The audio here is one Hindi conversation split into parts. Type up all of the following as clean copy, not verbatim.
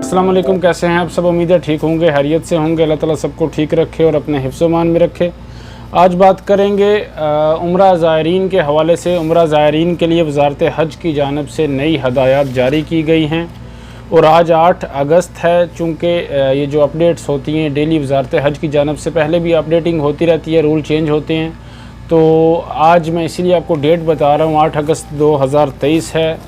अस्सलाम वालेकुम, कैसे हैं आप सब? उम्मीद है ठीक होंगे, हैरियत से होंगे। अल्लाह ताला सबको ठीक रखे और अपने हिफ्ज़-ओ-मान में रखे। आज बात करेंगे उम्रा ज़ायरीन के हवाले से। उम्रा ज़ायरीन के लिए वज़ारत हज की जानिब से नई हदायत जारी की गई हैं और आज 8 अगस्त है। चूँकि ये जो अपडेट्स होती हैं डेली वज़ारत हज की जानिब से, पहले भी अपडेटिंग होती रहती है, रूल चेंज होते हैं, तो आज मैं इसीलिए आपको डेट बता रहा हूँ। 8 अगस्त 2023 है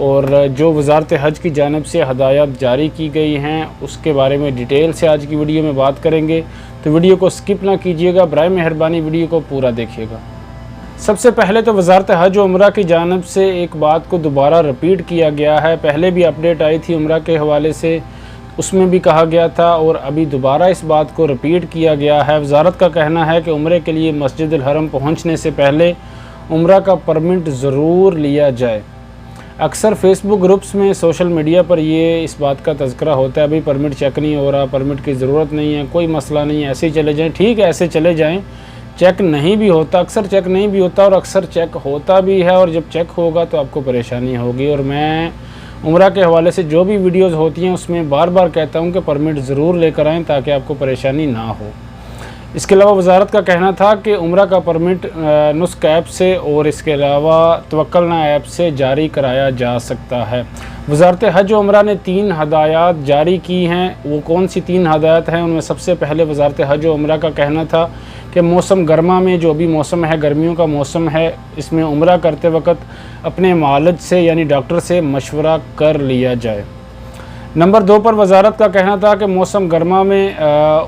और जो वज़ारत हज की जानिब से हदायत जारी की गई हैं उसके बारे में डिटेल से आज की वीडियो में बात करेंगे। तो वीडियो को स्किप ना कीजिएगा, बराए मेहरबानी वीडियो को पूरा देखिएगा। सबसे पहले तो वज़ारत हज और उम्रा की जानिब से एक बात को दोबारा रिपीट किया गया है। पहले भी अपडेट आई थी उम्रा के हवाले से, उसमें भी कहा गया था और अभी दोबारा इस बात को रिपीट किया गया है। वज़ारत का कहना है कि उम्रे के लिए मस्जिद अल हरम पहुँचने से पहले उम्रा का परमिट ज़रूर लिया जाए। अक्सर फेसबुक ग्रुप्स में, सोशल मीडिया पर ये इस बात का तज़किरा होता है, अभी परमिट चेक नहीं हो रहा, परमिट की ज़रूरत नहीं है, कोई मसला नहीं है, ऐसे ही चले जाएं। ठीक है, ऐसे चले जाएं, चेक नहीं भी होता, अक्सर चेक नहीं भी होता और अक्सर चेक होता भी है, और जब चेक होगा तो आपको परेशानी होगी। और मैं उम्रा के हवाले से जो भी वीडियोज़ होती हैं उसमें बार बार कहता हूँ कि परमिट ज़रूर लेकर आएँ ताकि आपको परेशानी ना हो। इसके अलावा वज़ारत का कहना था कि उम्रा का परमिट नुस्क ऐप से और इसके अलावा तवक्कलना ऐप से जारी कराया जा सकता है। वज़ारत हज और उम्रा ने 3 हदायत जारी की हैं। वो कौन सी 3 हदायत हैं? उनमें सबसे पहले वज़ारत हज और उम्रा का कहना था कि मौसम गर्मा में, जो भी मौसम है, गर्मियों का मौसम है, इसमें उम्रा करते वक्त अपने मालिज से यानी डॉक्टर से मशवरा कर लिया जाए। नंबर 2 पर वज़ारत का कहना था कि मौसम गर्मा में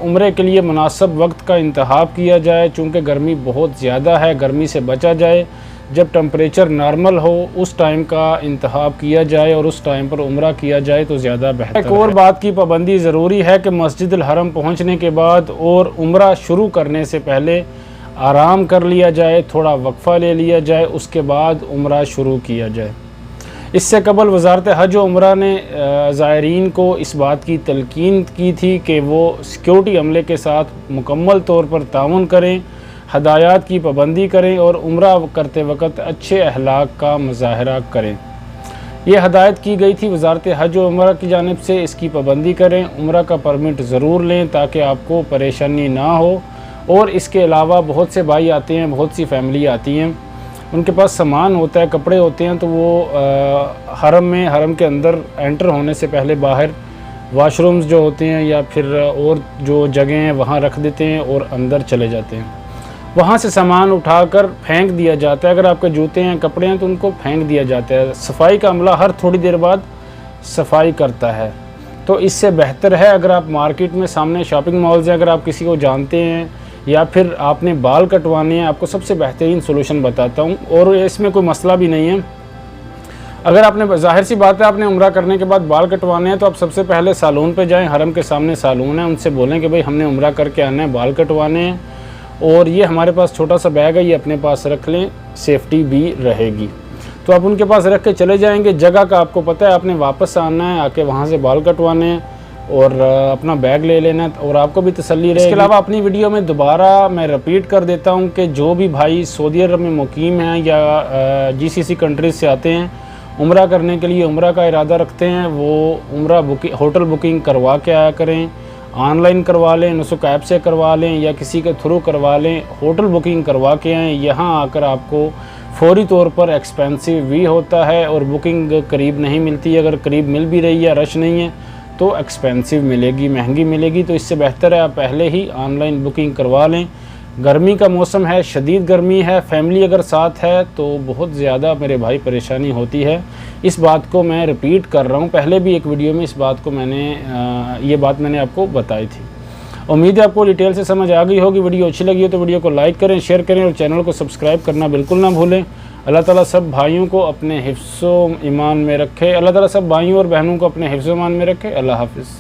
उम्रे के लिए मुनासिब वक्त का इंतखाब किया जाए। चूँकि गर्मी बहुत ज़्यादा है, गर्मी से बचा जाए। जब टेम्परेचर नॉर्मल हो उस टाइम का इंतखाब किया जाए और उस टाइम पर उम्रा किया जाए तो ज़्यादा बेहतर है। एक और बात की पाबंदी ज़रूरी है कि मस्जिद अल हरम पहुँचने के बाद और उम्रा शुरू करने से पहले आराम कर लिया जाए, थोड़ा वक्फ़ा ले लिया जाए, उसके बाद उम्रा शुरू किया जाए। इससे कबल वज़ारत हज और उम्रा ने ज़ायरीन को इस बात की तलकीन की थी कि वो सिक्योरिटी अमले के साथ मुकम्मल तौर पर ताउन करें, हदायत की पाबंदी करें और उम्रा करते वक्त अच्छे अखलाक का मुज़ाहरा करें। ये हदायत की गई थी वज़ारत हज और उम्रा की जानिब से, इसकी पाबंदी करें, उम्रा का परमिट ज़रूर लें ताकि आपको परेशानी ना हो। और इसके अलावा बहुत से भाई आते हैं, बहुत सी फैमिली आती हैं, उनके पास सामान होता है, कपड़े होते हैं, तो वो हरम के अंदर एंटर होने से पहले बाहर वाशरूम्स जो होते हैं या फिर और जो जगह हैं वहाँ रख देते हैं और अंदर चले जाते हैं। वहाँ से सामान उठाकर फेंक दिया जाता है। अगर आपके जूते हैं, कपड़े हैं तो उनको फेंक दिया जाता है। सफाई का अमला हर थोड़ी देर बाद सफाई करता है। तो इससे बेहतर है अगर आप मार्केट में सामने शॉपिंग मॉल्स हैं, अगर आप किसी को जानते हैं या फिर आपने बाल कटवाने हैं, आपको सबसे बेहतरीन सोल्यूशन बताता हूँ और इसमें कोई मसला भी नहीं है। अगर आपने, जाहिर सी बात है, आपने उम्रा करने के बाद बाल कटवाने हैं तो आप सबसे पहले सालून पे जाएं। हरम के सामने सालून है, उनसे बोलें कि भाई हमने उम्रा करके आना है, बाल कटवाने हैं और ये हमारे पास छोटा सा बैग है, ये अपने पास रख लें, सेफ्टी भी रहेगी। तो आप उनके पास रख के चले जाएँगे। जगह का आपको पता है, आपने वापस आना है, आके वहाँ से बाल कटवाने हैं और अपना बैग ले लेना और आपको भी तसल्ली रहे। इसके अलावा अपनी वीडियो में दोबारा मैं रिपीट कर देता हूं कि जो भी भाई सऊदी अरब में मुकीम हैं या जीसीसी कंट्रीज़ से आते हैं उम्रा करने के लिए, उम्रा का इरादा रखते हैं, वो उम्रा होटल बुकिंग करवा के आया करें। ऑनलाइन करवा लें, नुस्क ऐप से करवा लें या किसी के थ्रू करवा लें, होटल बुकिंग करवा के आएँ। यहाँ आकर आपको फौरी तौर पर एक्सपेंसिव भी होता है और बुकिंग करीब नहीं मिलती। अगर करीब मिल भी रही है, रश नहीं है, तो एक्सपेंसिव मिलेगी, महंगी मिलेगी। तो इससे बेहतर है आप पहले ही ऑनलाइन बुकिंग करवा लें। गर्मी का मौसम है, शदीद गर्मी है, फैमिली अगर साथ है तो बहुत ज़्यादा मेरे भाई परेशानी होती है। इस बात को मैं रिपीट कर रहा हूँ, पहले भी एक वीडियो में इस बात को ये बात मैंने आपको बताई थी। उम्मीद है आपको डिटेल से समझ आ गई होगी। वीडियो अच्छी लगी हो तो वीडियो को लाइक करें, शेयर करें और चैनल को सब्सक्राइब करना बिल्कुल ना भूलें। अल्लाह ताला सब भाइयों को अपने हिफ्ज़ो ईमान में रखे। अल्लाह ताला सब भाइयों और बहनों को अपने हिफ्ज़ो ईमान में रखे। अल्लाह हाफ़िज़।